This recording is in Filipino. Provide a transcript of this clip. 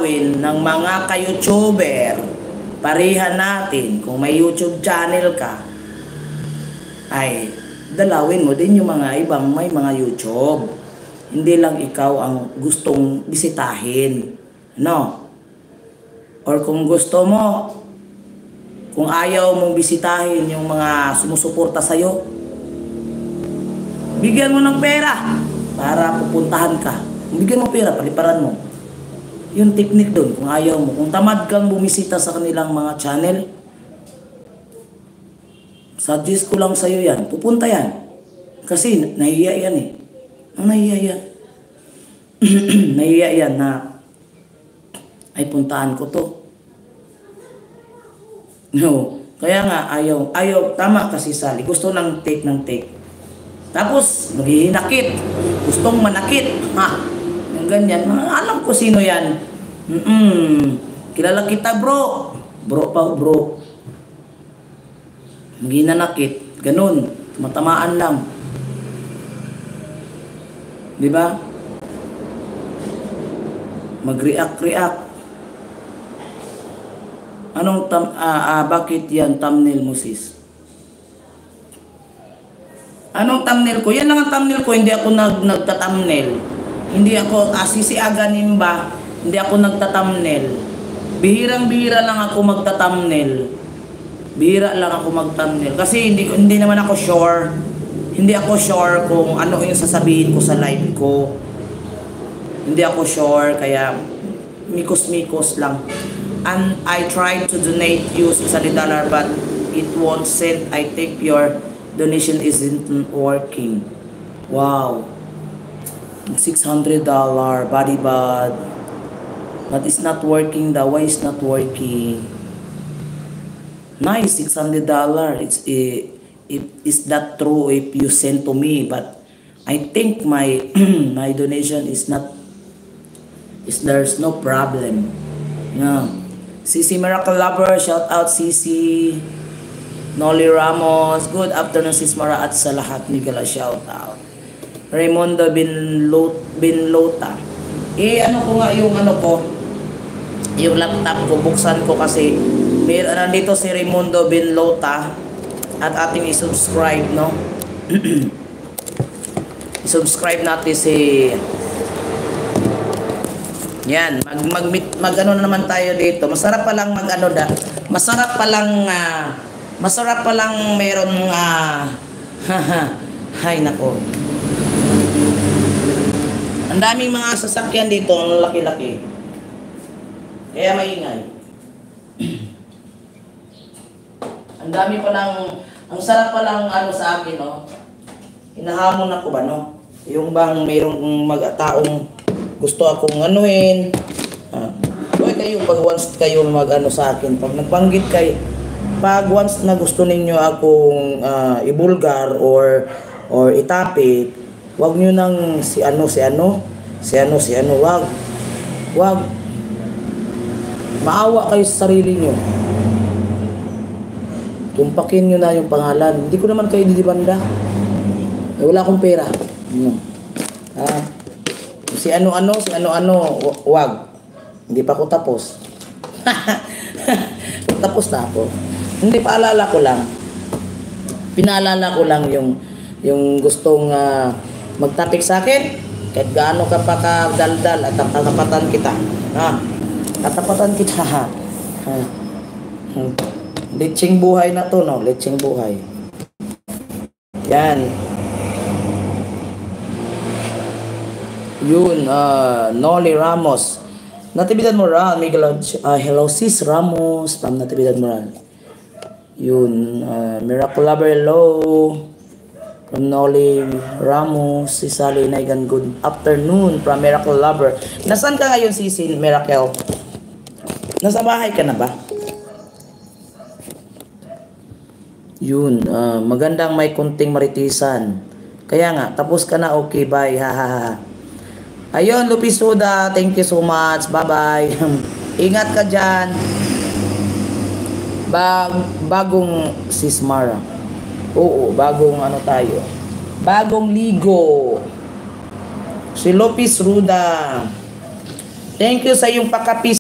dalawin ng mga ka-YouTuber. Parihan natin, kung may YouTube channel ka, ay dalawin mo din yung mga ibang may mga YouTube. Hindi lang ikaw ang gustong bisitahin. No? Or kung gusto mo, kung ayaw mong bisitahin yung mga sumusuporta sa'yo, bigyan mo ng pera para pupuntahan ka. Bigyan mo pera, paliparan mo. Yung technique doon, kung ayaw mo. Kung tamad kang bumisita sa kanilang mga channel, suggest ko lang sa'yo yan. Pupunta yan. Kasi nahiya yan eh. Ang nahiya yan. Nahiya yan na ay puntaan ko to. No. Kaya nga, ayaw. Tama kasi Sally. Gusto ng take. Tapos, maghihinakit. Gustong manakit. Ha? Yung ganyan. Alam ko sino yan. Kilala kita bro. Bro. Maghinanakit. Ganun. Matamaan lang. Diba? Mag-react. Anong bakit yan thumbnail mo sis? Anong thumbnail ko? Yan lang ang thumbnail ko. Hindi ako nagta-thumbnail. Hindi ako sisiaganin ba? Hindi ako nagta-thumbnail. Bihirang-bihira lang ako magta-thumbnail. Bihira lang ako mag-thumbnail. Kasi hindi naman ako sure. Hindi ako sure kung ano yung sasabihin ko sa live ko. Hindi ako sure. Kaya mikos-mikos lang. And I tried to donate you $600 but it won't send. I think your donation isn't working. Wow. $600 body bad. But it's not working. The way it's not working. Nice, $600. Is that true if you send to me? But I think my my donation is not. There's no problem. Yeah. Cici Miracle Lover, shout out Cici. Noli Ramos, good afternoon sis Mara at sa lahat ni Gala, shout out. Raimundo bin Lota. Ano ko nga yung yung laptop ko, buksan ko kasi nandito si Raimundo bin Lota at ating i-subscribe, no? I-subscribe natin si yan, mag ano naman tayo dito. Masarap pa lang masarap pa lang meron hay nako. Ang daming mga sasakyan dito, ang laki-laki. Kaya maingay. Ang dami pa lang, ang sarap pa lang sa akin, no? Hinahamon ako ba, no? Yung bang mayroong taong gusto akong anuhin. Kayo, pag once kayo sa akin, pag nagbanggit kayo, pag once na gusto ninyo akong ibulgar or itapik, wag nyo nang si ano, wag. Maawa kayo sa sarili nyo. Tumpakin nyo na yung pangalan. Hindi ko naman kayo didibanda. Wala akong pera. Si ano, wag. Hindi pa ako tapos. Tapos na ako. Hindi, paalala ko lang. Pinaalala ko lang yung gustong magtapik sa akin. Kahit gaano ka pa kadaldal at tatapatan kita. Tatapatan kita. Lecheng buhay na to, no? Lecheng buhay. Yan. Yun, Noli Ramos. Natividad Moral, Miguel, hello sis Ramos, from Natividad Moral. Yun, Miracle Lover, hello. From Noli Ramos, si Sally Naigan, good afternoon from Miracle Lover. Nasaan ka ngayon si Miracle? Nasa bahay ka na ba? Yun, magandang may kunting maritisan. Kaya nga, tapos ka na, okay, bye, hahaha. Ayun, Lupis Suda, thank you so much. Bye-bye. Ingat ka dyan. Bagong Sismara. Oo, bagong tayo. Bagong ligo. Si Lupis Ruda. Thank you sa iyong pakapis.